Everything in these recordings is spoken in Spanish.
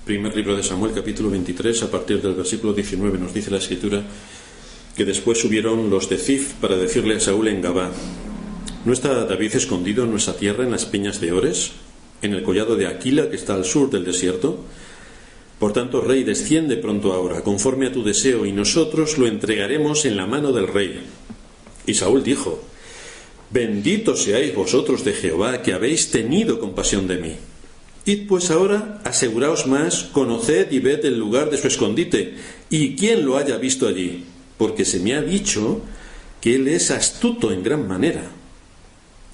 Primer libro de Samuel, capítulo 23, a partir del versículo 19, nos dice la Escritura que después subieron los de Zif para decirle a Saúl en Gabá: ¿no está David escondido en nuestra tierra en las peñas de Ores, en el collado de Aquila que está al sur del desierto? Por tanto, rey, desciende pronto ahora, conforme a tu deseo, y nosotros lo entregaremos en la mano del rey. Y Saúl dijo: Benditos seáis vosotros de Jehová, que habéis tenido compasión de mí. Id pues ahora, aseguraos más, conoced y ved el lugar de su escondite, y quién lo haya visto allí, porque se me ha dicho que él es astuto en gran manera.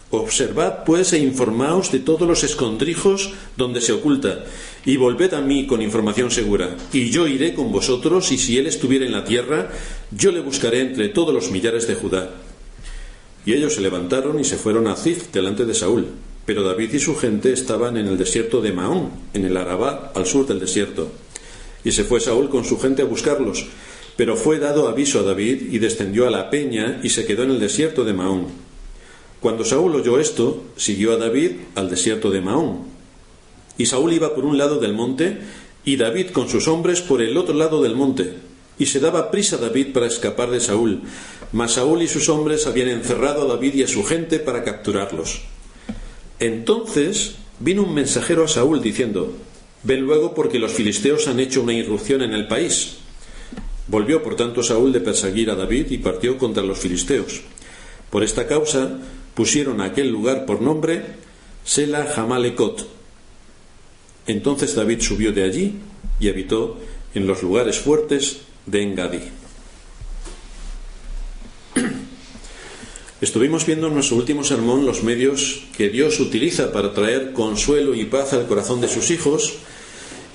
Observad pues e informaos de todos los escondrijos donde se oculta, y volved a mí con información segura, y yo iré con vosotros, y si él estuviera en la tierra, yo le buscaré entre todos los millares de Judá. Y ellos se levantaron y se fueron a Zif delante de Saúl. Pero David y su gente estaban en el desierto de Maón, en el Arabá, al sur del desierto. Y se fue Saúl con su gente a buscarlos. Pero fue dado aviso a David, y descendió a la peña, y se quedó en el desierto de Maón. Cuando Saúl oyó esto, siguió a David al desierto de Maón. Y Saúl iba por un lado del monte, y David con sus hombres por el otro lado del monte. Y se daba prisa David para escapar de Saúl. Mas Saúl y sus hombres habían encerrado a David y a su gente para capturarlos. Entonces vino un mensajero a Saúl diciendo: Ven luego, porque los filisteos han hecho una irrupción en el país. Volvió por tanto Saúl de perseguir a David y partió contra los filisteos. Por esta causa pusieron a aquel lugar por nombre Sela Jamalecot. Entonces David subió de allí y habitó en los lugares fuertes de Engadí. Estuvimos viendo en nuestro último sermón los medios que Dios utiliza para traer consuelo y paz al corazón de sus hijos,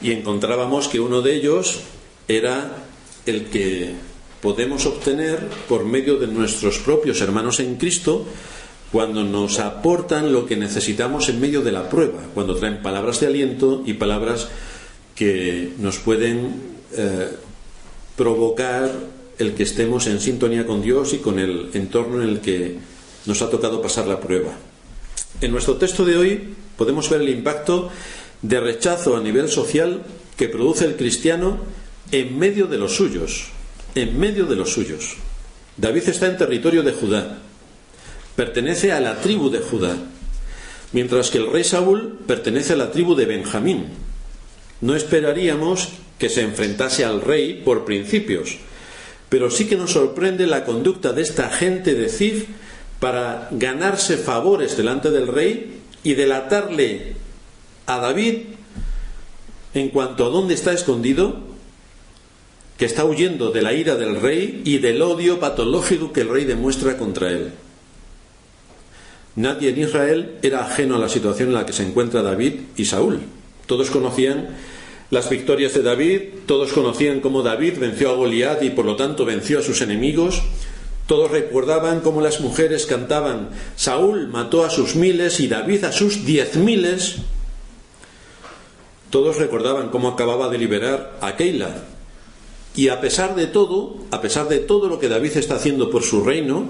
y encontrábamos que uno de ellos era el que podemos obtener por medio de nuestros propios hermanos en Cristo, cuando nos aportan lo que necesitamos en medio de la prueba, cuando traen palabras de aliento y palabras que nos pueden provocar el que estemos en sintonía con Dios y con el entorno en el que nos ha tocado pasar la prueba. En nuestro texto de hoy podemos ver el impacto de rechazo a nivel social que produce el cristiano en medio de los suyos. En medio de los suyos. David está en territorio de Judá. Pertenece a la tribu de Judá, mientras que el rey Saúl pertenece a la tribu de Benjamín. No esperaríamos que se enfrentase al rey por principios, pero sí que nos sorprende la conducta de esta gente de Zif para ganarse favores delante del rey y delatarle a David en cuanto a dónde está escondido, que está huyendo de la ira del rey y del odio patológico que el rey demuestra contra él. Nadie en Israel era ajeno a la situación en la que se encuentra David y Saúl. Todos conocían las victorias de David, todos conocían cómo David venció a Goliat y por lo tanto venció a sus enemigos. Todos recordaban cómo las mujeres cantaban: Saúl mató a sus miles y David a sus 10.000. Todos recordaban cómo acababa de liberar a Keila. Y a pesar de todo lo que David está haciendo por su reino,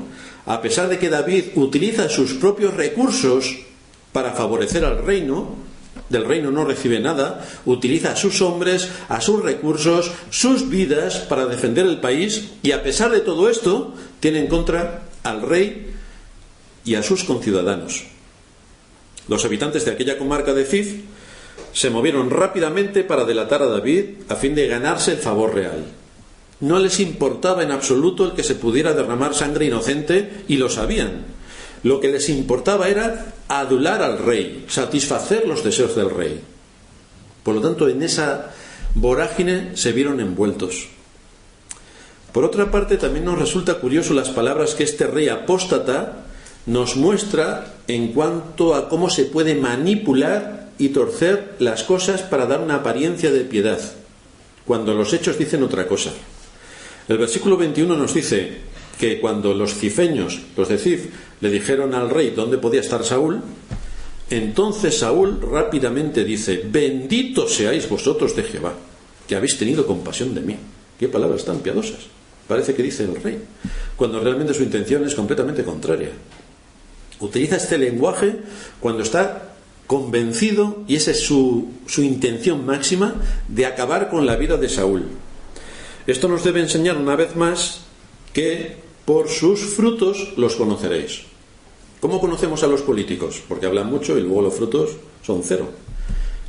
a pesar de que David utiliza sus propios recursos para favorecer al reino, del reino no recibe nada, utiliza a sus hombres, a sus recursos, sus vidas para defender el país, y a pesar de todo esto tiene en contra al rey y a sus conciudadanos. Los habitantes de aquella comarca de Zif se movieron rápidamente para delatar a David a fin de ganarse el favor real. No les importaba en absoluto el que se pudiera derramar sangre inocente, y lo sabían. Lo que les importaba era adular al rey, satisfacer los deseos del rey. Por lo tanto, en esa vorágine se vieron envueltos. Por otra parte, también nos resulta curioso las palabras que este rey apóstata nos muestra en cuanto a cómo se puede manipular y torcer las cosas para dar una apariencia de piedad, cuando los hechos dicen otra cosa. El versículo 21 nos dice que cuando los cifeños, los de Zif, le dijeron al rey dónde podía estar Saúl, entonces Saúl rápidamente dice: Benditos seáis vosotros de Jehová, que habéis tenido compasión de mí. Qué palabras tan piadosas. Parece que dice el rey, cuando realmente su intención es completamente contraria. Utiliza este lenguaje cuando está convencido, y esa es su intención máxima, de acabar con la vida de Saúl. Esto nos debe enseñar una vez más que por sus frutos los conoceréis. ¿Cómo conocemos a los políticos? Porque hablan mucho y luego los frutos son cero.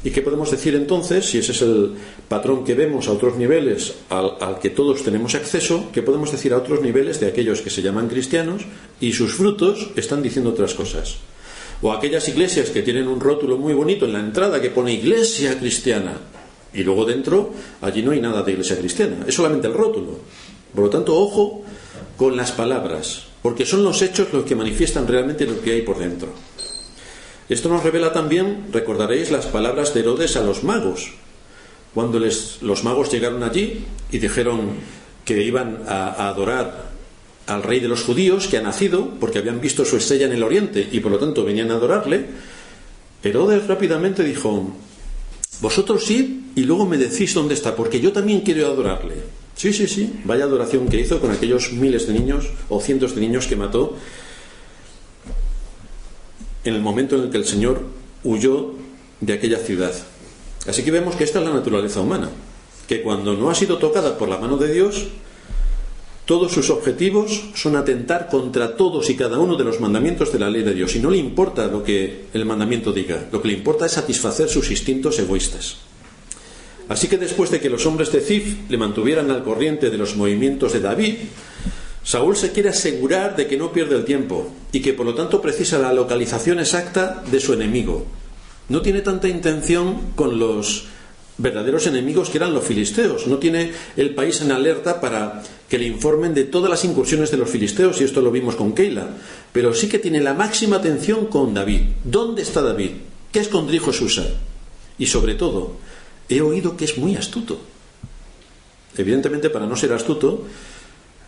¿Y qué podemos decir entonces, si ese es el patrón que vemos a otros niveles al que todos tenemos acceso? ¿Qué podemos decir a otros niveles de aquellos que se llaman cristianos y sus frutos están diciendo otras cosas? O aquellas iglesias que tienen un rótulo muy bonito en la entrada que pone iglesia cristiana y luego dentro allí no hay nada de iglesia cristiana, es solamente el rótulo. Por lo tanto, ojo con las palabras, porque son los hechos los que manifiestan realmente lo que hay por dentro. Esto nos revela también, recordaréis, las palabras de Herodes a los magos, cuando los magos llegaron allí y dijeron que iban a adorar al rey de los judíos que ha nacido, porque habían visto su estrella en el oriente y por lo tanto venían a adorarle. Herodes rápidamente dijo: vosotros id y luego me decís dónde está, porque yo también quiero adorarle. Sí, vaya adoración que hizo con aquellos miles de niños o cientos de niños que mató en el momento en el que el Señor huyó de aquella ciudad. Así que vemos que esta es la naturaleza humana, que cuando no ha sido tocada por la mano de Dios, todos sus objetivos son atentar contra todos y cada uno de los mandamientos de la ley de Dios, y no le importa lo que el mandamiento diga, lo que le importa es satisfacer sus instintos egoístas. Así que después de que los hombres de Zif le mantuvieran al corriente de los movimientos de David, Saúl se quiere asegurar de que no pierde el tiempo y que por lo tanto precisa la localización exacta de su enemigo. No tiene tanta intención con los verdaderos enemigos que eran los filisteos. No tiene el país en alerta para que le informen de todas las incursiones de los filisteos, y esto lo vimos con Keila. Pero sí que tiene la máxima atención con David. ¿Dónde está David? ¿Qué escondrijo Susa? Y sobre todo, he oído que es muy astuto. Evidentemente, para no ser astuto,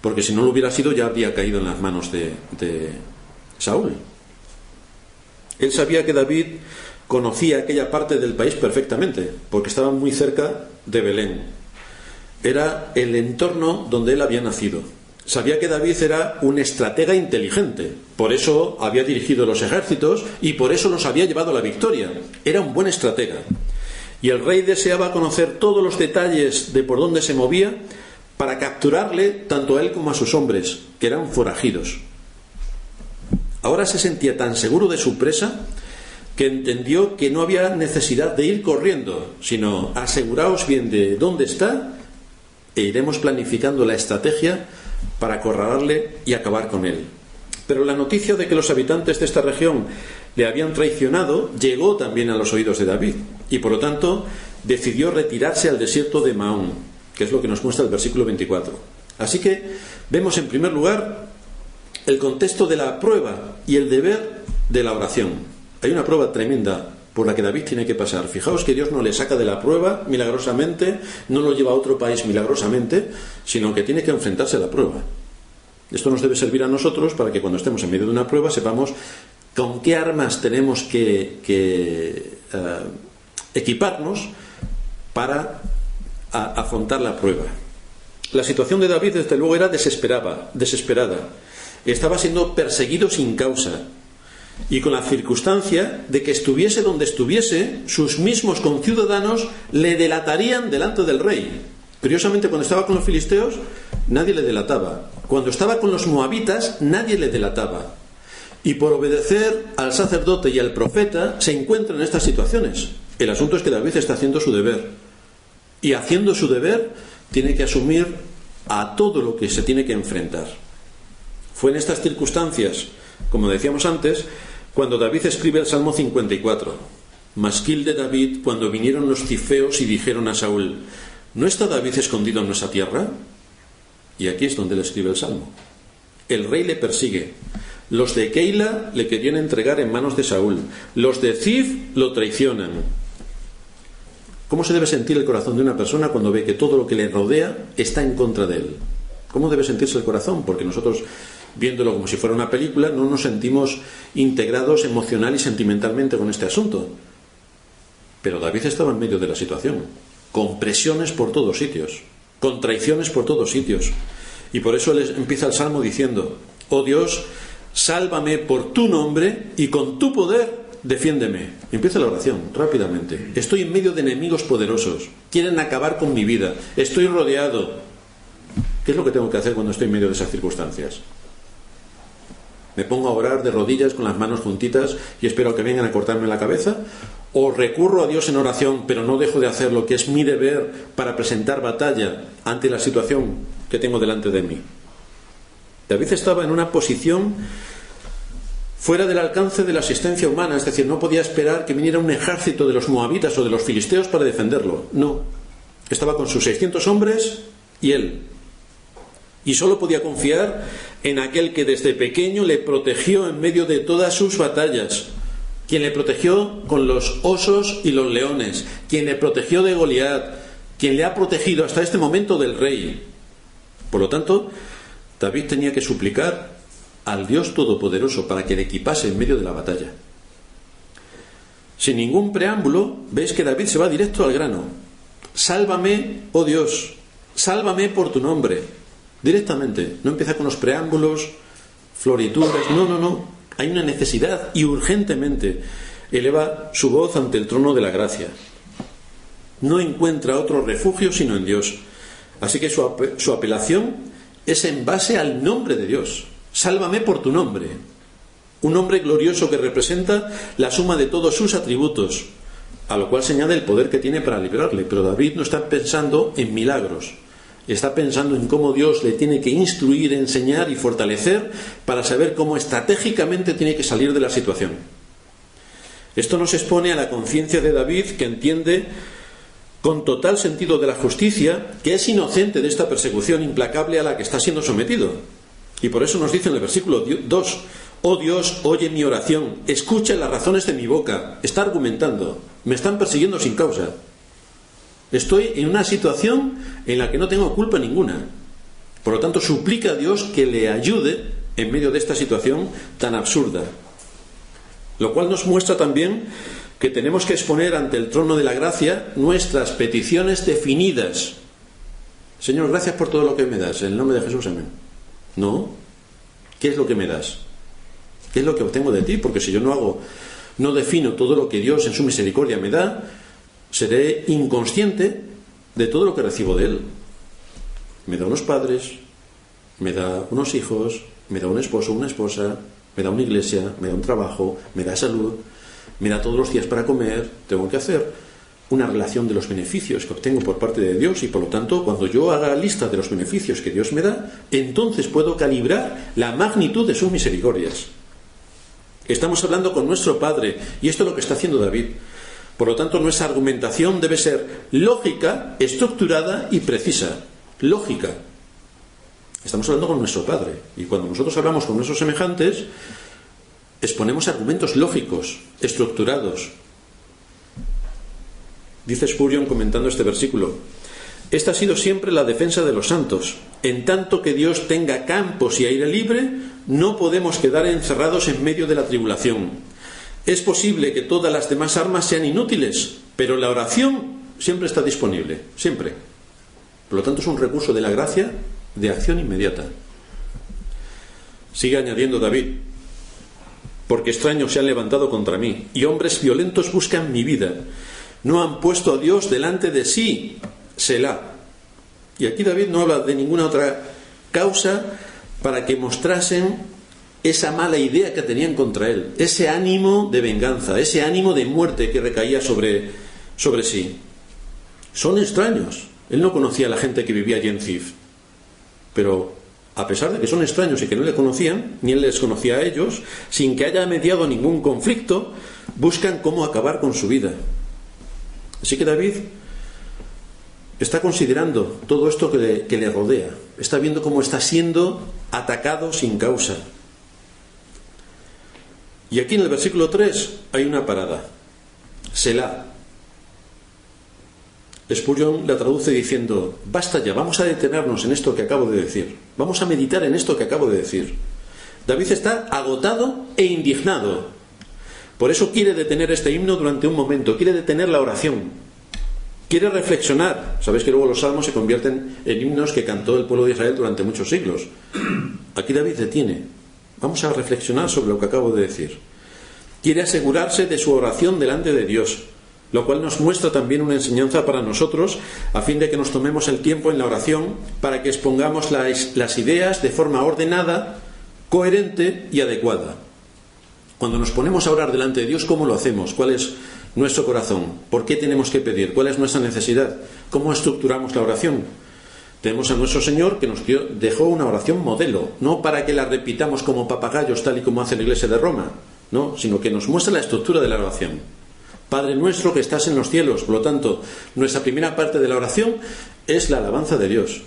porque si no lo hubiera sido ya habría caído en las manos de Saúl. Él sabía que David conocía aquella parte del país perfectamente, porque estaba muy cerca de Belén. Era el entorno donde él había nacido. Sabía que David era un estratega inteligente, por eso había dirigido los ejércitos y por eso los había llevado a la victoria. Era un buen estratega. Y el rey deseaba conocer todos los detalles de por dónde se movía para capturarle tanto a él como a sus hombres, que eran forajidos. Ahora se sentía tan seguro de su presa que entendió que no había necesidad de ir corriendo, sino aseguraos bien de dónde está e iremos planificando la estrategia para acorralarle y acabar con él. Pero la noticia de que los habitantes de esta región le habían traicionado llegó también a los oídos de David, y por lo tanto decidió retirarse al desierto de Maón, que es lo que nos muestra el versículo 24. Así que vemos en primer lugar el contexto de la prueba y el deber de la oración. Hay una prueba tremenda por la que David tiene que pasar. Fijaos que Dios no le saca de la prueba milagrosamente, no lo lleva a otro país milagrosamente, sino que tiene que enfrentarse a la prueba. Esto nos debe servir a nosotros para que cuando estemos en medio de una prueba sepamos con qué armas tenemos que equiparnos para afrontar la prueba. La situación de David desde luego era desesperada. Estaba siendo perseguido sin causa, y con la circunstancia de que estuviese donde estuviese, sus mismos conciudadanos le delatarían delante del rey. Curiosamente, cuando estaba con los filisteos nadie le delataba, cuando estaba con los moabitas nadie le delataba, y por obedecer al sacerdote y al profeta se encuentra en estas situaciones. El asunto es que David está haciendo su deber, y haciendo su deber tiene que asumir a todo lo que se tiene que enfrentar. Fue en estas circunstancias, como decíamos antes, cuando David escribe el Salmo 54. Masquil de David, cuando vinieron los cifeos y dijeron a Saúl: ¿no está David escondido en nuestra tierra? Y aquí es donde él escribe el Salmo. El rey le persigue. Los de Keila le querían entregar en manos de Saúl. Los de Zif lo traicionan. ¿Cómo se debe sentir el corazón de una persona cuando ve que todo lo que le rodea está en contra de él? ¿Cómo debe sentirse el corazón? Porque nosotros, viéndolo como si fuera una película, no nos sentimos integrados emocional y sentimentalmente con este asunto. Pero David estaba en medio de la situación, con presiones por todos sitios, con traiciones por todos sitios. Y por eso él empieza el Salmo diciendo: oh Dios, sálvame por tu nombre y con tu poder defiéndeme. Empieza la oración, rápidamente. Estoy en medio de enemigos poderosos. Quieren acabar con mi vida. Estoy rodeado. ¿Qué es lo que tengo que hacer cuando estoy en medio de esas circunstancias? ¿Me pongo a orar de rodillas con las manos juntitas y espero que vengan a cortarme la cabeza? ¿O recurro a Dios en oración, pero no dejo de hacer lo que es mi deber para presentar batalla ante la situación que tengo delante de mí? David estaba en una posición fuera del alcance de la asistencia humana, es decir, no podía esperar que viniera un ejército de los moabitas o de los filisteos para defenderlo. No, estaba con sus 600 hombres y él. Y solo podía confiar en aquel que desde pequeño le protegió en medio de todas sus batallas, quien le protegió con los osos y los leones, quien le protegió de Goliat, quien le ha protegido hasta este momento del rey. Por lo tanto, David tenía que suplicar al Dios Todopoderoso para que le equipase en medio de la batalla. Sin ningún preámbulo, veis que David se va directo al grano. Sálvame, oh Dios, sálvame por tu nombre. Directamente, no empieza con los preámbulos, florituras, no. Hay una necesidad y urgentemente eleva su voz ante el trono de la gracia. No encuentra otro refugio sino en Dios. Así que su apelación es en base al nombre de Dios. Sálvame por tu nombre. Un nombre glorioso que representa la suma de todos sus atributos, a lo cual se añade el poder que tiene para librarle. Pero David no está pensando en milagros. Está pensando en cómo Dios le tiene que instruir, enseñar y fortalecer para saber cómo estratégicamente tiene que salir de la situación. Esto nos expone a la conciencia de David, que entiende con total sentido de la justicia que es inocente de esta persecución implacable a la que está siendo sometido. Y por eso nos dice en el versículo 2: oh Dios, oye mi oración, escucha las razones de mi boca. Está argumentando, me están persiguiendo sin causa. Estoy en una situación en la que no tengo culpa ninguna. Por lo tanto, suplica a Dios que le ayude en medio de esta situación tan absurda. Lo cual nos muestra también que tenemos que exponer ante el trono de la gracia nuestras peticiones definidas. Señor, gracias por todo lo que me das. En el nombre de Jesús, amén. No. ¿Qué es lo que me das? ¿Qué es lo que obtengo de ti? Porque si yo no defino todo lo que Dios en su misericordia me da, seré inconsciente de todo lo que recibo de Él. Me da unos padres, me da unos hijos, me da un esposo, una esposa, me da una iglesia, me da un trabajo, me da salud, me da todos los días para comer. Tengo que hacer una relación de los beneficios que obtengo por parte de Dios, y por lo tanto, cuando yo haga la lista de los beneficios que Dios me da, entonces puedo calibrar la magnitud de sus misericordias. Estamos hablando con nuestro Padre, y esto es lo que está haciendo David. Por lo tanto, nuestra argumentación debe ser lógica, estructurada y precisa. Lógica. Estamos hablando con nuestro Padre, y cuando nosotros hablamos con nuestros semejantes, exponemos argumentos lógicos, estructurados. Dice Spurgeon comentando este versículo: esta ha sido siempre la defensa de los santos. En tanto que Dios tenga campos y aire libre, no podemos quedar encerrados en medio de la tribulación. Es posible que todas las demás armas sean inútiles, pero la oración siempre está disponible, siempre. Por lo tanto, es un recurso de la gracia de acción inmediata. Sigue añadiendo David: porque extraños se han levantado contra mí, y hombres violentos buscan mi vida. No han puesto a Dios delante de sí. Selah. Y aquí David no habla de ninguna otra causa para que mostrasen esa mala idea que tenían contra él, ese ánimo de venganza, ese ánimo de muerte que recaía sobre sí. Son extraños. Él no conocía a la gente que vivía allí en Zif, pero a pesar de que son extraños y que no le conocían, ni él les conocía a ellos, sin que haya mediado ningún conflicto, buscan cómo acabar con su vida. Así que David está considerando todo esto que le rodea, está viendo cómo está siendo atacado sin causa. Y aquí en el versículo 3 hay una parada. Selah. Spurgeon la traduce diciendo: basta ya, vamos a detenernos en esto que acabo de decir. Vamos a meditar en esto que acabo de decir. David está agotado e indignado. Por eso quiere detener este himno durante un momento, quiere detener la oración, quiere reflexionar. Sabéis que luego los salmos se convierten en himnos que cantó el pueblo de Israel durante muchos siglos. Aquí David detiene. Vamos a reflexionar sobre lo que acabo de decir. Quiere asegurarse de su oración delante de Dios, lo cual nos muestra también una enseñanza para nosotros, a fin de que nos tomemos el tiempo en la oración para que expongamos las ideas de forma ordenada, coherente y adecuada. Cuando nos ponemos a orar delante de Dios, ¿cómo lo hacemos? ¿Cuál es nuestro corazón? ¿Por qué tenemos que pedir? ¿Cuál es nuestra necesidad? ¿Cómo estructuramos la oración? Tenemos a nuestro Señor que nos dejó una oración modelo, no para que la repitamos como papagayos tal y como hace la Iglesia de Roma, no, sino que nos muestra la estructura de la oración. Padre nuestro que estás en los cielos. Por lo tanto, nuestra primera parte de la oración es la alabanza de Dios,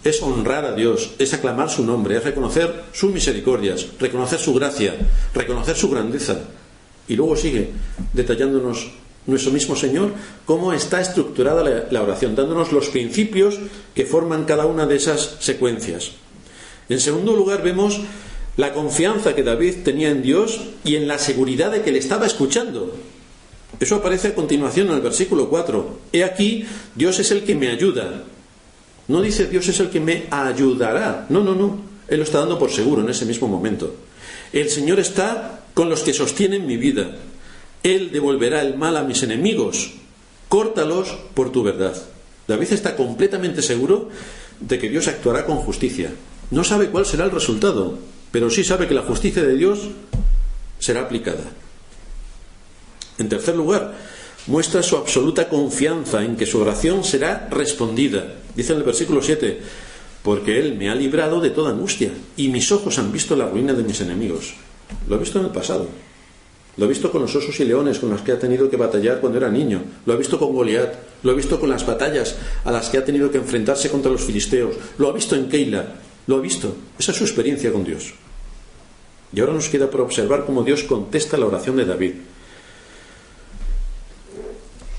es honrar a Dios, es aclamar su nombre, es reconocer sus misericordias, reconocer su gracia, reconocer su grandeza. Y luego sigue detallándonos nuestro mismo Señor cómo está estructurada la oración, dándonos los principios que forman cada una de esas secuencias. En segundo lugar, vemos la confianza que David tenía en Dios y en la seguridad de que le estaba escuchando. Eso aparece a continuación en el versículo 4. He aquí, Dios es el que me ayuda. No dice Dios es el que me ayudará. No. Él lo está dando por seguro en ese mismo momento. El Señor está con los que sostienen mi vida. Él devolverá el mal a mis enemigos. Córtalos por tu verdad. David está completamente seguro de que Dios actuará con justicia. No sabe cuál será el resultado, pero sí sabe que la justicia de Dios será aplicada. En tercer lugar, muestra su absoluta confianza en que su oración será respondida. Dice en el versículo 7, porque Él me ha librado de toda angustia y mis ojos han visto la ruina de mis enemigos. Lo ha visto en el pasado. Lo ha visto con los osos y leones con los que ha tenido que batallar cuando era niño. Lo ha visto con Goliat. Lo ha visto con las batallas a las que ha tenido que enfrentarse contra los filisteos. Lo ha visto en Keila. Lo ha visto. Esa es su experiencia con Dios. Y ahora nos queda por observar cómo Dios contesta la oración de David.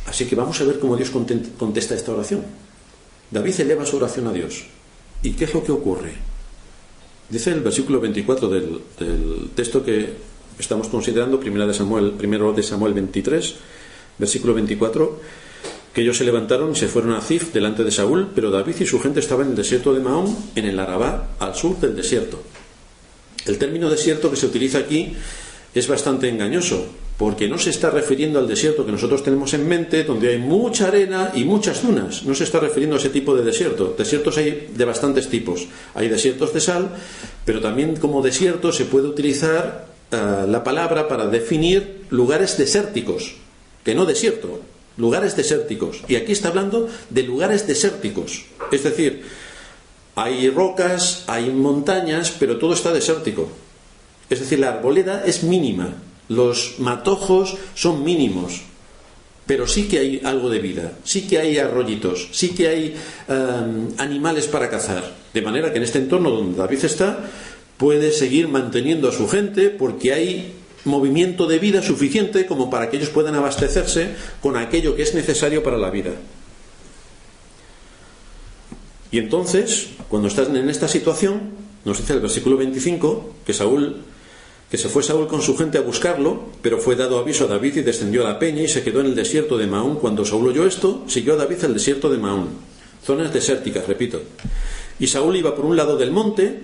Así que vamos a ver cómo Dios contesta esta oración. David eleva su oración a Dios. ¿Y qué es lo que ocurre? Dice el versículo 24 del texto que estamos considerando, primero de Samuel 23, versículo 24, que ellos se levantaron y se fueron a Zif delante de Saúl, pero David y su gente estaban en el desierto de Maón, en el Arabá, al sur del desierto. El término desierto que se utiliza aquí es bastante engañoso, porque no se está refiriendo al desierto que nosotros tenemos en mente, donde hay mucha arena y muchas dunas. No se está refiriendo a ese tipo de desierto. Desiertos hay de bastantes tipos. Hay desiertos de sal, pero también como desierto se puede utilizar la palabra para definir lugares desérticos, que no desierto, lugares desérticos. Y aquí está hablando de lugares desérticos. Es decir, hay rocas, hay montañas, pero todo está desértico. Es decir, la arboleda es mínima. Los matojos son mínimos, pero sí que hay algo de vida, sí que hay arroyitos, sí que hay animales para cazar, de manera que en este entorno donde David está puede seguir manteniendo a su gente porque hay movimiento de vida suficiente como para que ellos puedan abastecerse con aquello que es necesario para la vida. Y entonces, cuando están en esta situación, nos dice el versículo 25 que se fue Saúl con su gente a buscarlo, pero fue dado aviso a David y descendió a la peña y se quedó en el desierto de Maón. Cuando Saúl oyó esto, siguió a David al desierto de Maón. Zonas desérticas, repito. Y Saúl iba por un lado del monte.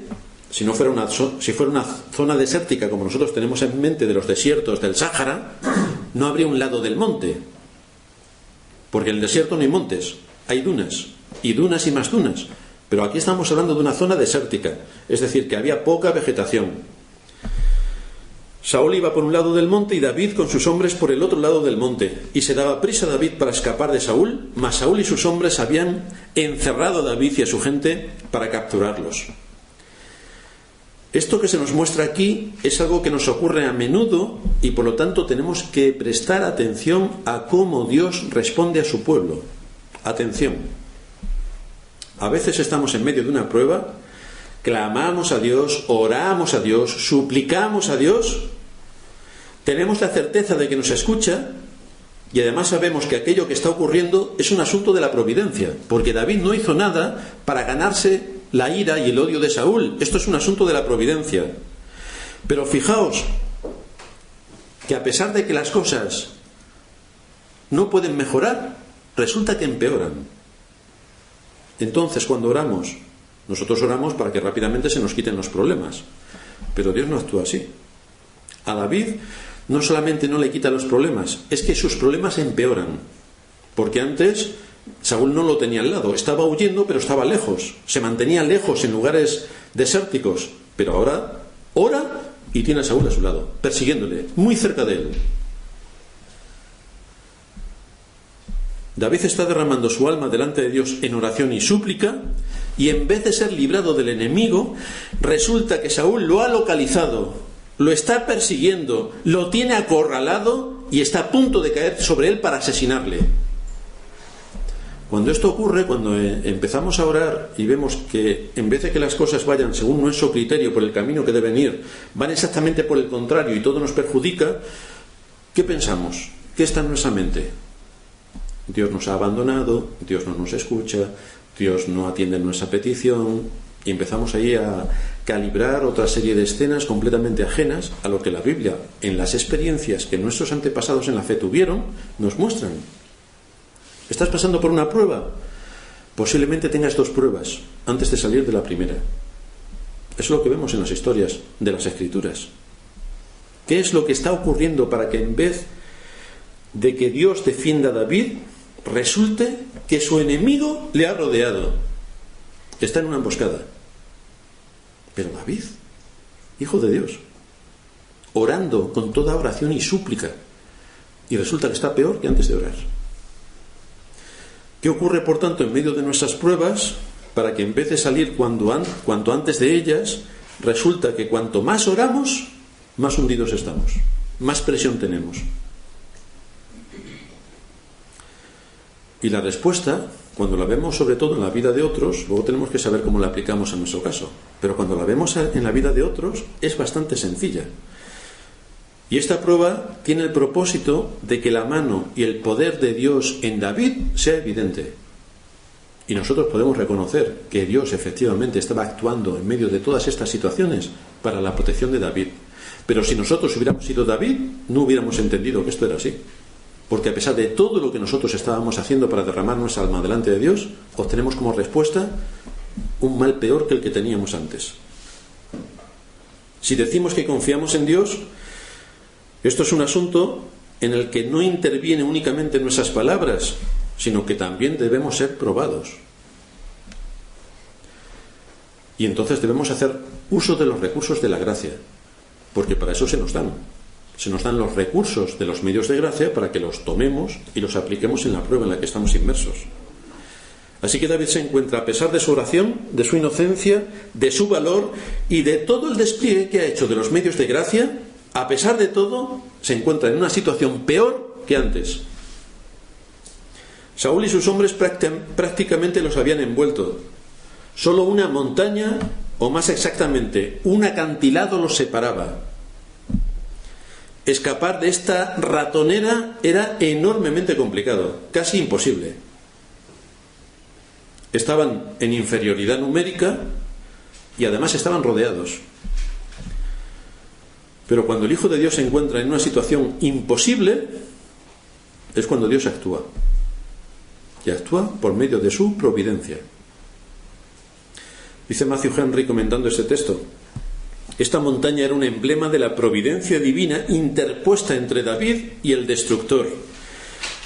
Si fuera una zona desértica como nosotros tenemos en mente de los desiertos del Sáhara, no habría un lado del monte, porque en el desierto no hay montes, hay dunas, y dunas y más dunas. Pero aquí estamos hablando de una zona desértica, es decir, que había poca vegetación. Saúl iba por un lado del monte y David con sus hombres por el otro lado del monte. Y se daba prisa a David para escapar de Saúl, mas Saúl y sus hombres habían encerrado a David y a su gente para capturarlos. Esto que se nos muestra aquí es algo que nos ocurre a menudo y por lo tanto tenemos que prestar atención a cómo Dios responde a su pueblo. Atención. A veces estamos en medio de una prueba, clamamos a Dios, oramos a Dios, suplicamos a Dios, tenemos la certeza de que nos escucha y además sabemos que aquello que está ocurriendo es un asunto de la providencia, porque David no hizo nada para ganarse la ira y el odio de Saúl. Esto es un asunto de la providencia. Pero fijaos que a pesar de que las cosas no pueden mejorar, resulta que empeoran. Entonces, cuando oramos, nosotros oramos para que rápidamente se nos quiten los problemas, pero Dios no actúa así. A David no solamente no le quita los problemas, es que sus problemas empeoran. Porque antes Saúl no lo tenía al lado, estaba huyendo pero estaba lejos, se mantenía lejos en lugares desérticos, pero ahora ora y tiene a Saúl a su lado, persiguiéndole, muy cerca de él. David está derramando su alma delante de Dios en oración y súplica, y en vez de ser librado del enemigo, resulta que Saúl lo ha localizado, lo está persiguiendo, lo tiene acorralado y está a punto de caer sobre él para asesinarle. Cuando esto ocurre, cuando empezamos a orar y vemos que en vez de que las cosas vayan según nuestro criterio por el camino que deben ir, van exactamente por el contrario y todo nos perjudica, ¿qué pensamos? ¿Qué está en nuestra mente? Dios nos ha abandonado, Dios no nos escucha, Dios no atiende nuestra petición, y empezamos ahí a calibrar otra serie de escenas completamente ajenas a lo que la Biblia, en las experiencias que nuestros antepasados en la fe tuvieron, nos muestran. ¿Estás pasando por una prueba? Posiblemente tengas 2 pruebas antes de salir de la primera. Eso es lo que vemos en las historias de las Escrituras. ¿Qué es lo que está ocurriendo para que en vez de que Dios defienda a David, resulte que su enemigo le ha rodeado? Está en una emboscada. Pero David, hijo de Dios, orando con toda oración y súplica, y resulta que está peor que antes de orar. ¿Qué ocurre, por tanto, en medio de nuestras pruebas para que en vez de salir cuanto antes de ellas, resulta que cuanto más oramos, más hundidos estamos, más presión tenemos? Y la respuesta, cuando la vemos sobre todo en la vida de otros, luego tenemos que saber cómo la aplicamos a nuestro caso, pero cuando la vemos en la vida de otros es bastante sencilla. Y esta prueba tiene el propósito de que la mano y el poder de Dios en David sea evidente. Y nosotros podemos reconocer que Dios efectivamente estaba actuando en medio de todas estas situaciones para la protección de David. Pero si nosotros hubiéramos sido David, no hubiéramos entendido que esto era así. Porque a pesar de todo lo que nosotros estábamos haciendo para derramar nuestra alma delante de Dios, obtenemos como respuesta un mal peor que el que teníamos antes. Si decimos que confiamos en Dios, esto es un asunto en el que no interviene únicamente nuestras palabras, sino que también debemos ser probados. Y entonces debemos hacer uso de los recursos de la gracia, porque para eso se nos dan. Se nos dan los recursos de los medios de gracia para que los tomemos y los apliquemos en la prueba en la que estamos inmersos. Así que David se encuentra, a pesar de su oración, de su inocencia, de su valor y de todo el despliegue que ha hecho de los medios de gracia, a pesar de todo, se encuentra en una situación peor que antes. Saúl y sus hombres prácticamente los habían envuelto. Solo una montaña, o más exactamente, un acantilado los separaba. Escapar de esta ratonera era enormemente complicado, casi imposible. Estaban en inferioridad numérica y además estaban rodeados. Pero cuando el Hijo de Dios se encuentra en una situación imposible, es cuando Dios actúa. Y actúa por medio de su providencia. Dice Matthew Henry comentando este texto: esta montaña era un emblema de la providencia divina interpuesta entre David y el destructor.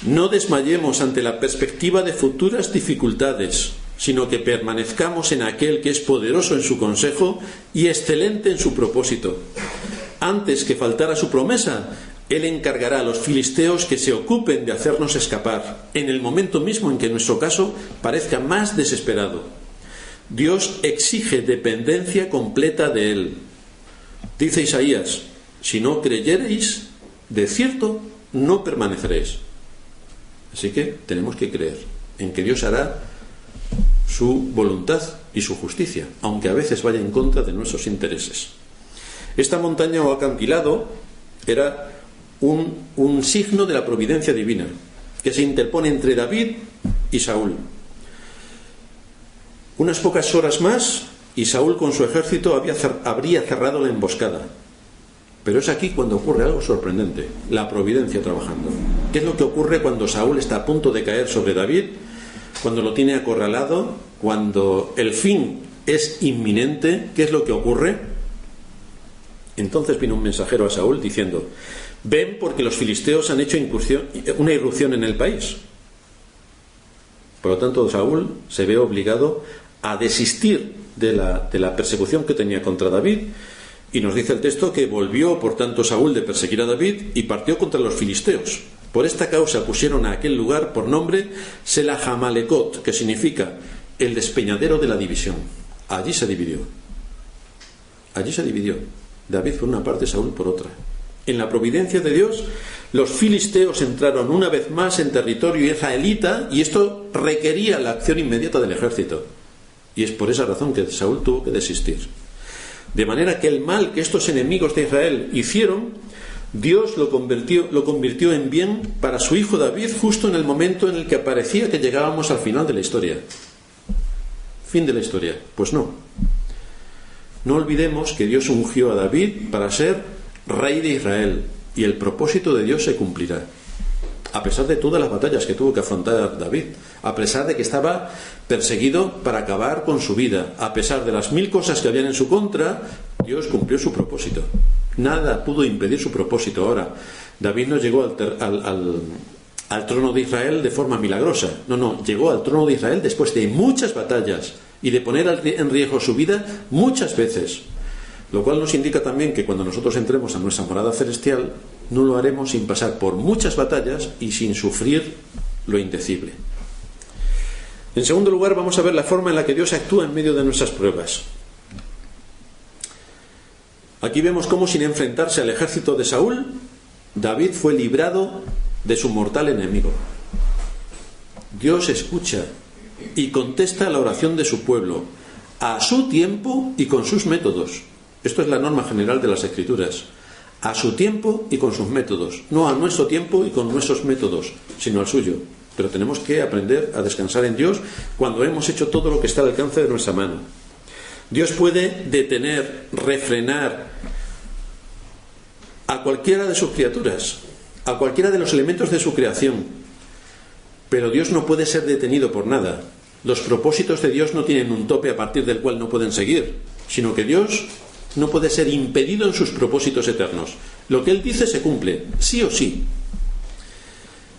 No desmayemos ante la perspectiva de futuras dificultades, sino que permanezcamos en aquel que es poderoso en su consejo y excelente en su propósito. Antes que faltara su promesa, él encargará a los filisteos que se ocupen de hacernos escapar, en el momento mismo en que nuestro caso parezca más desesperado. Dios exige dependencia completa de él. Dice Isaías: si no creyereis, de cierto no permaneceréis. Así que tenemos que creer en que Dios hará su voluntad y su justicia, aunque a veces vaya en contra de nuestros intereses. Esta montaña o acantilado era un signo de la providencia divina que se interpone entre David y Saúl. Unas pocas horas más y Saúl con su ejército habría cerrado la emboscada. Pero es aquí cuando ocurre algo sorprendente, la providencia trabajando. ¿Qué es lo que ocurre cuando Saúl está a punto de caer sobre David? Cuando lo tiene acorralado, cuando el fin es inminente, ¿qué es lo que ocurre? Entonces vino un mensajero a Saúl diciendo: ven, porque los filisteos han hecho una irrupción en el país. Por lo tanto, Saúl se ve obligado a desistir de la persecución que tenía contra David, y nos dice el texto que volvió por tanto Saúl de perseguir a David y partió contra los filisteos. Por esta causa pusieron a aquel lugar por nombre Sela-Jamalecot, que significa el despeñadero de la división. Allí se dividió. David por una parte, Saúl por otra. En la providencia de Dios, los filisteos entraron una vez más en territorio israelita, y esto requería la acción inmediata del ejército. Y es por esa razón que Saúl tuvo que desistir. De manera que el mal que estos enemigos de Israel hicieron, Dios lo convirtió en bien para su hijo David, justo en el momento en el que parecía que llegábamos al final de la historia. Fin de la historia. Pues no. No olvidemos que Dios ungió a David para ser rey de Israel, y el propósito de Dios se cumplirá. A pesar de todas las batallas que tuvo que afrontar David, a pesar de que estaba perseguido para acabar con su vida, a pesar de las 1000 cosas que habían en su contra, Dios cumplió su propósito. Nada pudo impedir su propósito. Ahora, David no llegó al trono de Israel de forma milagrosa. No, llegó al trono de Israel después de muchas batallas y de poner en riesgo su vida muchas veces. Lo cual nos indica también que cuando nosotros entremos a nuestra morada celestial, no lo haremos sin pasar por muchas batallas y sin sufrir lo indecible. En segundo lugar, vamos a ver la forma en la que Dios actúa en medio de nuestras pruebas. Aquí vemos cómo, sin enfrentarse al ejército de Saúl, David fue librado de su mortal enemigo. Dios escucha y contesta a la oración de su pueblo, a su tiempo y con sus métodos. Esto es la norma general de las Escrituras. A su tiempo y con sus métodos. No a nuestro tiempo y con nuestros métodos, sino al suyo. Pero tenemos que aprender a descansar en Dios cuando hemos hecho todo lo que está al alcance de nuestra mano. Dios puede detener, refrenar a cualquiera de sus criaturas, a cualquiera de los elementos de su creación. Pero Dios no puede ser detenido por nada. Los propósitos de Dios no tienen un tope a partir del cual no pueden seguir, sino que Dios no puede ser impedido en sus propósitos eternos. Lo que Él dice se cumple, sí o sí.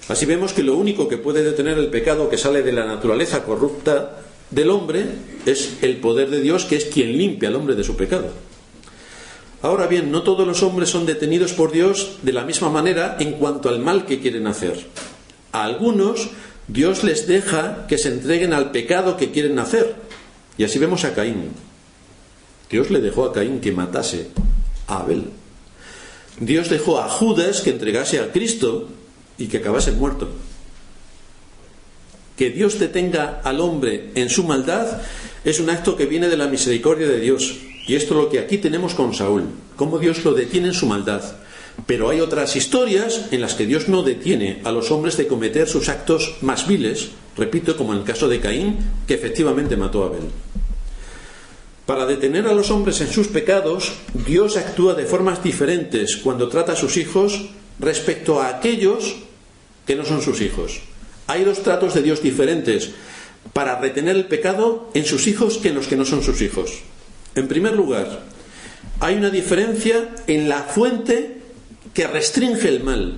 Así vemos que lo único que puede detener el pecado que sale de la naturaleza corrupta del hombre es el poder de Dios, que es quien limpia al hombre de su pecado. Ahora bien, no todos los hombres son detenidos por Dios de la misma manera en cuanto al mal que quieren hacer. A algunos Dios les deja que se entreguen al pecado que quieren hacer. Y así vemos a Caín. Dios le dejó a Caín que matase a Abel. Dios dejó a Judas que entregase a Cristo y que acabase muerto. Que Dios detenga al hombre en su maldad es un acto que viene de la misericordia de Dios. Y esto es lo que aquí tenemos con Saúl, cómo Dios lo detiene en su maldad. Pero hay otras historias en las que Dios no detiene a los hombres de cometer sus actos más viles, repito, como en el caso de Caín, que efectivamente mató a Abel. Para detener a los hombres en sus pecados, Dios actúa de formas diferentes cuando trata a sus hijos respecto a aquellos que no son sus hijos. Hay dos tratos de Dios diferentes para retener el pecado en sus hijos que en los que no son sus hijos. En primer lugar, hay una diferencia en la fuente que restringe el mal.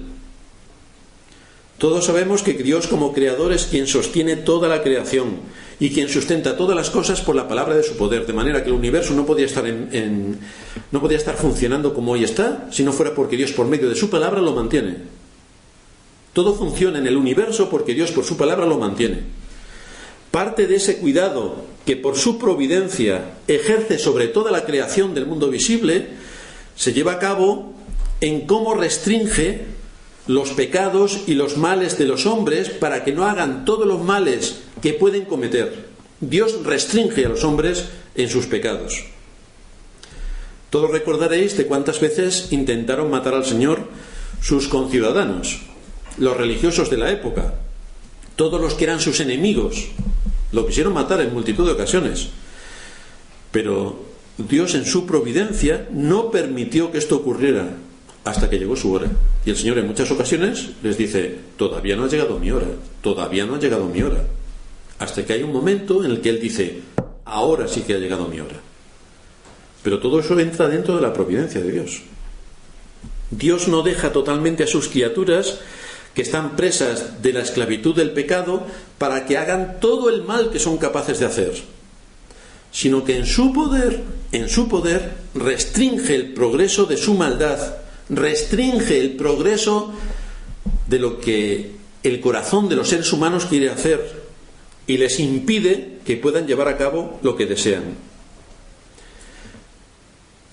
Todos sabemos que Dios como creador es quien sostiene toda la creación y quien sustenta todas las cosas por la palabra de su poder, de manera que el universo no podía estar funcionando como hoy está si no fuera porque Dios por medio de su palabra lo mantiene. Todo funciona en el universo porque Dios por su palabra lo mantiene. Parte de ese cuidado que por su providencia ejerce sobre toda la creación del mundo visible se lleva a cabo en cómo restringe los pecados y los males de los hombres para que no hagan todos los males que pueden cometer. Dios restringe a los hombres en sus pecados. Todos recordaréis de cuántas veces intentaron matar al Señor sus conciudadanos, los religiosos de la época, todos los que eran sus enemigos. Lo quisieron matar en multitud de ocasiones. Pero Dios en su providencia no permitió que esto ocurriera hasta que llegó su hora. Y el Señor en muchas ocasiones les dice: todavía no ha llegado mi hora, todavía no ha llegado mi hora. Hasta que hay un momento en el que Él dice: ahora sí que ha llegado mi hora. Pero todo eso entra dentro de la providencia de Dios. Dios no deja totalmente a sus criaturas que están presas de la esclavitud del pecado para que hagan todo el mal que son capaces de hacer, sino que en su poder restringe el progreso de su maldad, restringe el progreso de lo que el corazón de los seres humanos quiere hacer y les impide que puedan llevar a cabo lo que desean.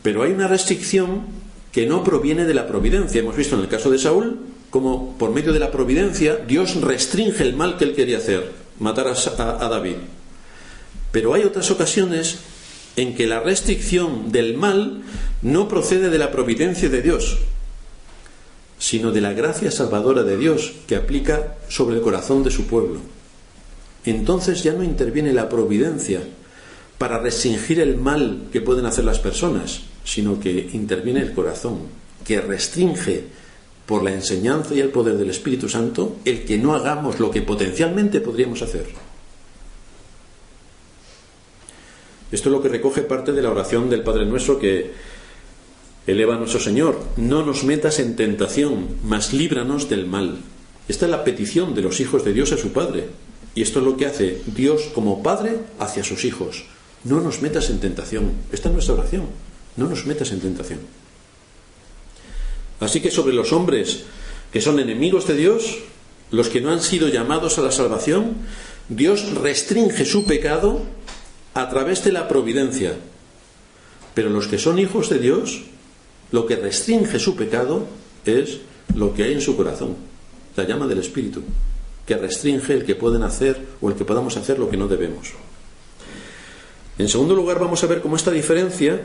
Pero hay una restricción que no proviene de la providencia. Hemos visto en el caso de Saúl como por medio de la providencia Dios restringe el mal que él quería hacer, matar a David. Pero hay otras ocasiones en que la restricción del mal no procede de la providencia de Dios, sino de la gracia salvadora de Dios que aplica sobre el corazón de su pueblo. Entonces ya no interviene la providencia para restringir el mal que pueden hacer las personas, sino que interviene el corazón, que restringe por la enseñanza y el poder del Espíritu Santo el que no hagamos lo que potencialmente podríamos hacer. Esto es lo que recoge parte de la oración del Padre Nuestro que eleva a nuestro Señor: no nos metas en tentación, mas líbranos del mal. Esta es la petición de los hijos de Dios a su Padre, y esto es lo que hace Dios como Padre hacia sus hijos: no nos metas en tentación. Esta es nuestra oración: no nos metas en tentación. Así que sobre los hombres que son enemigos de Dios, los que no han sido llamados a la salvación, Dios restringe su pecado a través de la providencia. Pero los que son hijos de Dios, lo que restringe su pecado es lo que hay en su corazón, la llama del Espíritu, que restringe el que pueden hacer o el que podamos hacer lo que no debemos. En segundo lugar, vamos a ver cómo esta diferencia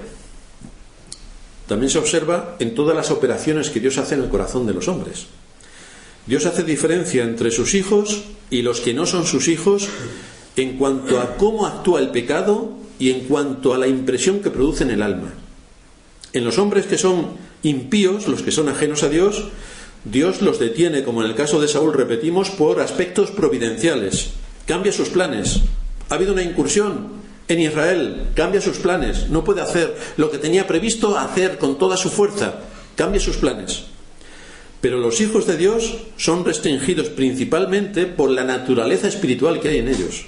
también se observa en todas las operaciones que Dios hace en el corazón de los hombres. Dios hace diferencia entre sus hijos y los que no son sus hijos en cuanto a cómo actúa el pecado y en cuanto a la impresión que produce en el alma. En los hombres que son impíos, los que son ajenos a Dios, Dios los detiene, como en el caso de Saúl, repetimos, por aspectos providenciales. Cambia sus planes. Ha habido una incursión en Israel, cambia sus planes, no puede hacer lo que tenía previsto hacer con toda su fuerza, cambia sus planes. Pero los hijos de Dios son restringidos principalmente por la naturaleza espiritual que hay en ellos.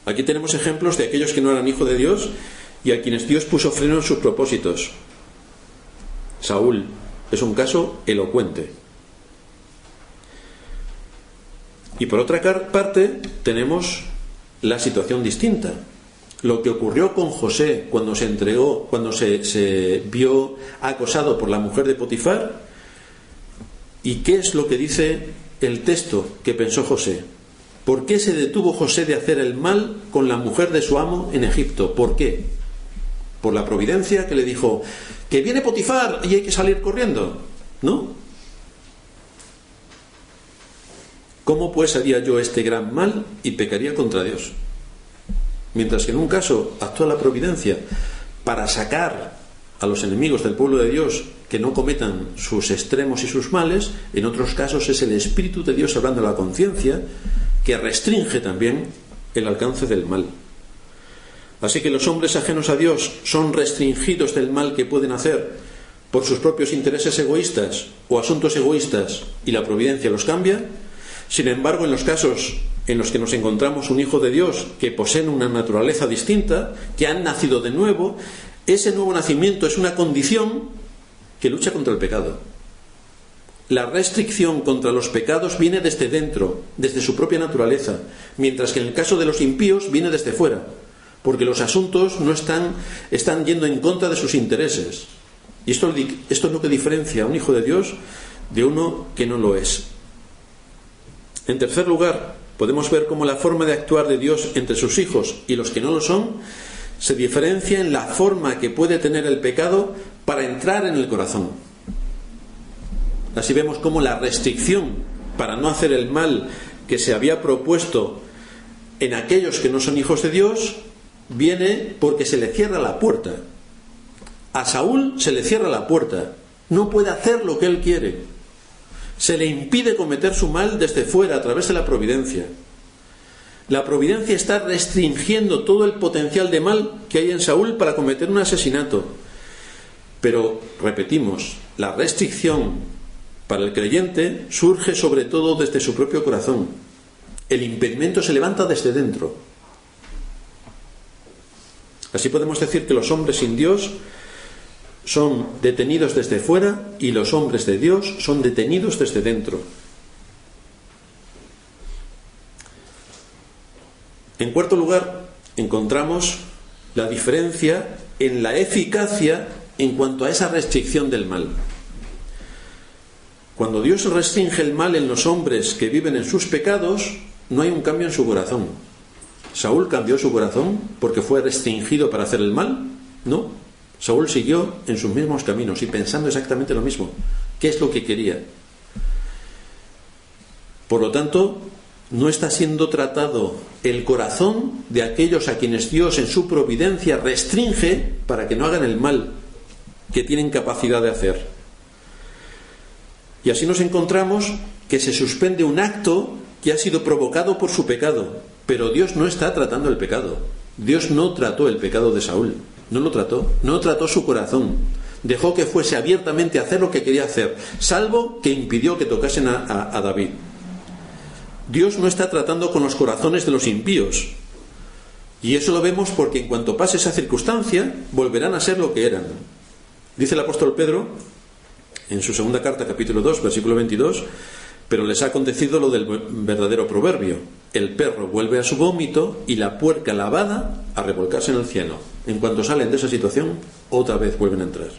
Aquí tenemos ejemplos de aquellos que no eran hijos de Dios y a quienes Dios puso freno en sus propósitos. Saúl es un caso elocuente. Y por otra parte tenemos la situación distinta. Lo que ocurrió con José cuando se entregó, cuando se vio acosado por la mujer de Potifar, y qué es lo que dice el texto que pensó José. ¿Por qué se detuvo José de hacer el mal con la mujer de su amo en Egipto? ¿Por qué? ¿Por la providencia que le dijo que viene Potifar y hay que salir corriendo? ¿No? ¿Cómo pues haría yo este gran mal y pecaría contra Dios? Mientras que en un caso actúa la providencia para sacar a los enemigos del pueblo de Dios que no cometan sus extremos y sus males, en otros casos es el Espíritu de Dios hablando a la conciencia que restringe también el alcance del mal. Así que los hombres ajenos a Dios son restringidos del mal que pueden hacer por sus propios intereses egoístas o asuntos egoístas, y la providencia los cambia. Sin embargo, en los casos en los que nos encontramos un hijo de Dios que poseen una naturaleza distinta, que han nacido de nuevo, ese nuevo nacimiento es una condición que lucha contra el pecado. La restricción contra los pecados viene desde dentro, desde su propia naturaleza, mientras que en el caso de los impíos viene desde fuera, porque los asuntos no están yendo en contra de sus intereses. Y esto es lo que diferencia a un hijo de Dios de uno que no lo es. En tercer lugar, podemos ver cómo la forma de actuar de Dios entre sus hijos y los que no lo son se diferencia en la forma que puede tener el pecado para entrar en el corazón. Así vemos cómo la restricción para no hacer el mal que se había propuesto en aquellos que no son hijos de Dios viene porque se le cierra la puerta. A Saúl se le cierra la puerta, no puede hacer lo que él quiere. Se le impide cometer su mal desde fuera, a través de la providencia. La providencia está restringiendo todo el potencial de mal que hay en Saúl para cometer un asesinato. Pero, repetimos, la restricción para el creyente surge sobre todo desde su propio corazón. El impedimento se levanta desde dentro. Así podemos decir que los hombres sin Dios son detenidos desde fuera y los hombres de Dios son detenidos desde dentro. En cuarto lugar, encontramos la diferencia en la eficacia en cuanto a esa restricción del mal. Cuando Dios restringe el mal en los hombres que viven en sus pecados, no hay un cambio en su corazón. ¿Saúl cambió su corazón porque fue restringido para hacer el mal? No. Saúl siguió en sus mismos caminos y pensando exactamente lo mismo. ¿Qué es lo que quería? Por lo tanto, no está siendo tratado el corazón de aquellos a quienes Dios en su providencia restringe para que no hagan el mal que tienen capacidad de hacer. Y así nos encontramos que se suspende un acto que ha sido provocado por su pecado, pero Dios no está tratando el pecado. Dios no trató el pecado de Saúl, no trató su corazón. Dejó que fuese abiertamente a hacer lo que quería hacer, salvo que impidió que tocasen a David. Dios no está tratando con los corazones de los impíos. Y eso lo vemos porque en cuanto pase esa circunstancia, volverán a ser lo que eran. Dice el apóstol Pedro, en su segunda carta, capítulo 2, versículo 22, pero les ha acontecido lo del verdadero proverbio. El perro vuelve a su vómito y la puerca lavada a revolcarse en el cielo. En cuanto salen de esa situación, otra vez vuelven a entrar.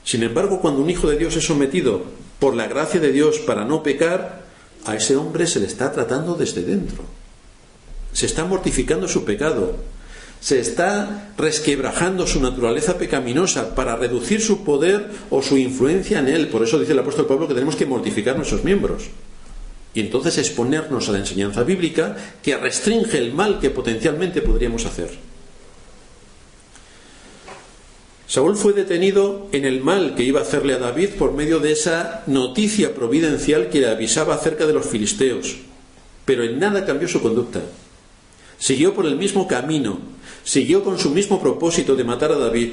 Sin embargo, cuando un hijo de Dios es sometido por la gracia de Dios para no pecar, a ese hombre se le está tratando desde dentro. Se está mortificando su pecado. Se está resquebrajando su naturaleza pecaminosa para reducir su poder o su influencia en él. Por eso dice el apóstol Pablo que tenemos que mortificar nuestros miembros. Y entonces exponernos a la enseñanza bíblica que restringe el mal que potencialmente podríamos hacer. Saúl fue detenido en el mal que iba a hacerle a David por medio de esa noticia providencial que le avisaba acerca de los filisteos. Pero en nada cambió su conducta. Siguió por el mismo camino, siguió con su mismo propósito de matar a David.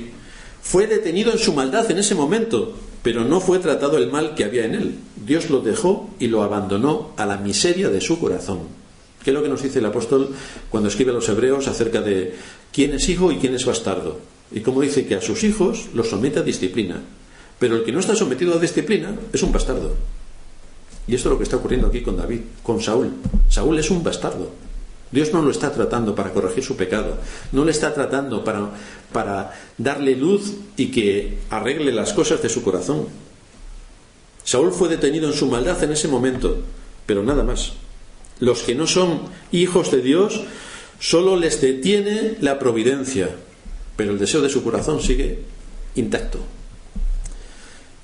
Fue detenido en su maldad en ese momento, pero no fue tratado el mal que había en él. Dios lo dejó y lo abandonó a la miseria de su corazón. ¿Qué es lo que nos dice el apóstol cuando escribe a los hebreos acerca de quién es hijo y quién es bastardo? Y como dice que a sus hijos los somete a disciplina. Pero el que no está sometido a disciplina es un bastardo. Y esto es lo que está ocurriendo aquí con David, con Saúl. Saúl es un bastardo. Dios no lo está tratando para corregir su pecado. No le está tratando para darle luz y que arregle las cosas de su corazón. Saúl fue detenido en su maldad en ese momento, pero nada más. Los que no son hijos de Dios, solo les detiene la providencia, pero el deseo de su corazón sigue intacto.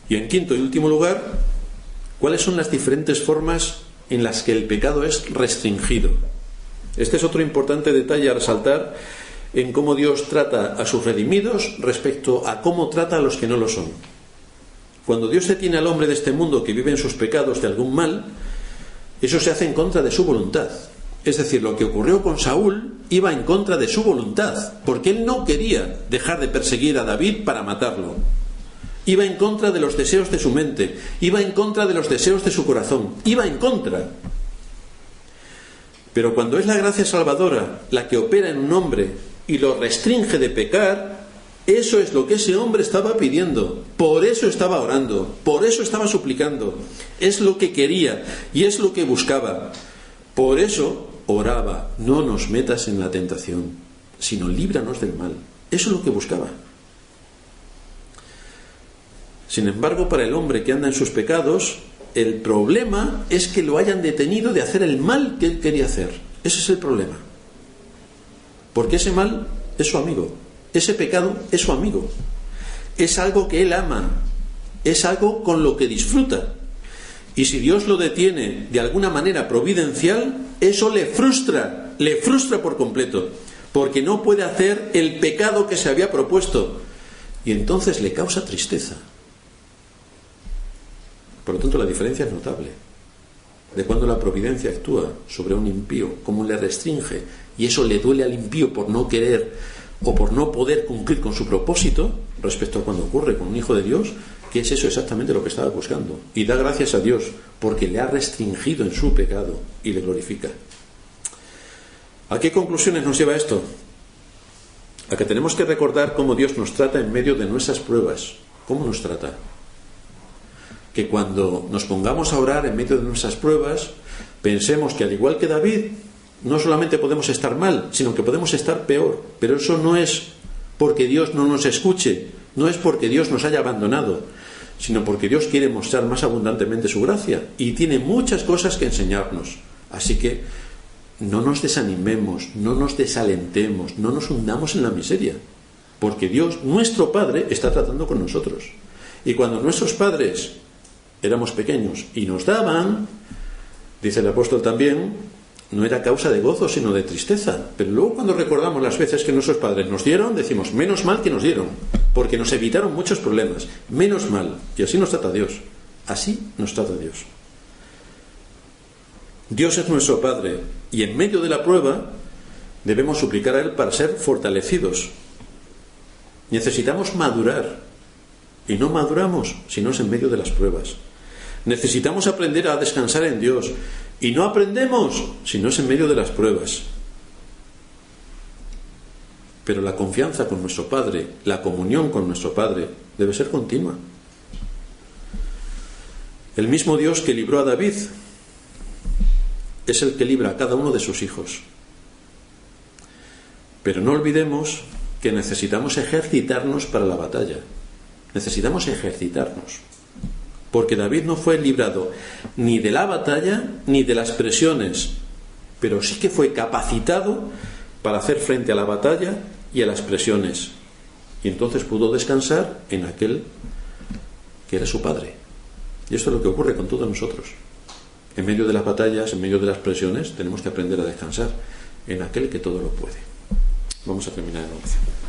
Y en quinto y último lugar, ¿cuáles son las diferentes formas en las que el pecado es restringido? Este es otro importante detalle a resaltar en cómo Dios trata a sus redimidos respecto a cómo trata a los que no lo son. Cuando Dios detiene al hombre de este mundo que vive en sus pecados de algún mal, eso se hace en contra de su voluntad. Es decir, lo que ocurrió con Saúl iba en contra de su voluntad, porque él no quería dejar de perseguir a David para matarlo. Iba en contra de los deseos de su mente, iba en contra de los deseos de su corazón, iba en contra. Pero cuando es la gracia salvadora la que opera en un hombre y lo restringe de pecar, eso es lo que ese hombre estaba pidiendo, por eso estaba orando, por eso estaba suplicando, es lo que quería y es lo que buscaba. Por eso oraba, no nos metas en la tentación, sino líbranos del mal. Eso es lo que buscaba. Sin embargo, para el hombre que anda en sus pecados, el problema es que lo hayan detenido de hacer el mal que él quería hacer. Ese es el problema. Porque ese mal es su amigo. Ese pecado es su amigo. Es algo que él ama. Es algo con lo que disfruta. Y si Dios lo detiene de alguna manera providencial, eso le frustra por completo. Porque no puede hacer el pecado que se había propuesto. Y entonces le causa tristeza. Por lo tanto, la diferencia es notable. de cuando la providencia actúa sobre un impío, cómo le restringe, y eso le duele al impío por no querer o por no poder cumplir con su propósito, respecto a cuando ocurre con un hijo de Dios, que es eso exactamente lo que estaba buscando. Y da gracias a Dios porque le ha restringido en su pecado y le glorifica. ¿A qué conclusiones nos lleva esto? A que tenemos que recordar cómo Dios nos trata en medio de nuestras pruebas. ¿Cómo nos trata? Que cuando nos pongamos a orar en medio de nuestras pruebas, pensemos que al igual que David, no solamente podemos estar mal, sino que podemos estar peor. Pero eso no es porque Dios no nos escuche, no es porque Dios nos haya abandonado, sino porque Dios quiere mostrar más abundantemente su gracia y tiene muchas cosas que enseñarnos. Así que no nos desanimemos, no nos desalentemos, no nos hundamos en la miseria, porque Dios, nuestro Padre, está tratando con nosotros. Y cuando nuestros padres éramos pequeños y nos daban, dice el apóstol también, no era causa de gozo sino de tristeza. Pero luego cuando recordamos las veces que nuestros padres nos dieron, decimos, menos mal que nos dieron, porque nos evitaron muchos problemas, menos mal. Y así nos trata Dios, así nos trata Dios. Dios es nuestro Padre y en medio de la prueba debemos suplicar a Él para ser fortalecidos. Necesitamos madurar y no maduramos si no es en medio de las pruebas. Necesitamos aprender a descansar en Dios y no aprendemos si no es en medio de las pruebas. Pero la confianza con nuestro Padre, la comunión con nuestro Padre debe ser continua. El mismo Dios que libró a David es el que libra a cada uno de sus hijos. Pero no olvidemos que necesitamos ejercitarnos para la batalla. Necesitamos ejercitarnos. Porque David no fue librado ni de la batalla ni de las presiones, pero sí que fue capacitado para hacer frente a la batalla y a las presiones. Y entonces pudo descansar en aquel que era su Padre. Y esto es lo que ocurre con todos nosotros. En medio de las batallas, en medio de las presiones, tenemos que aprender a descansar en aquel que todo lo puede. Vamos a terminar en oración.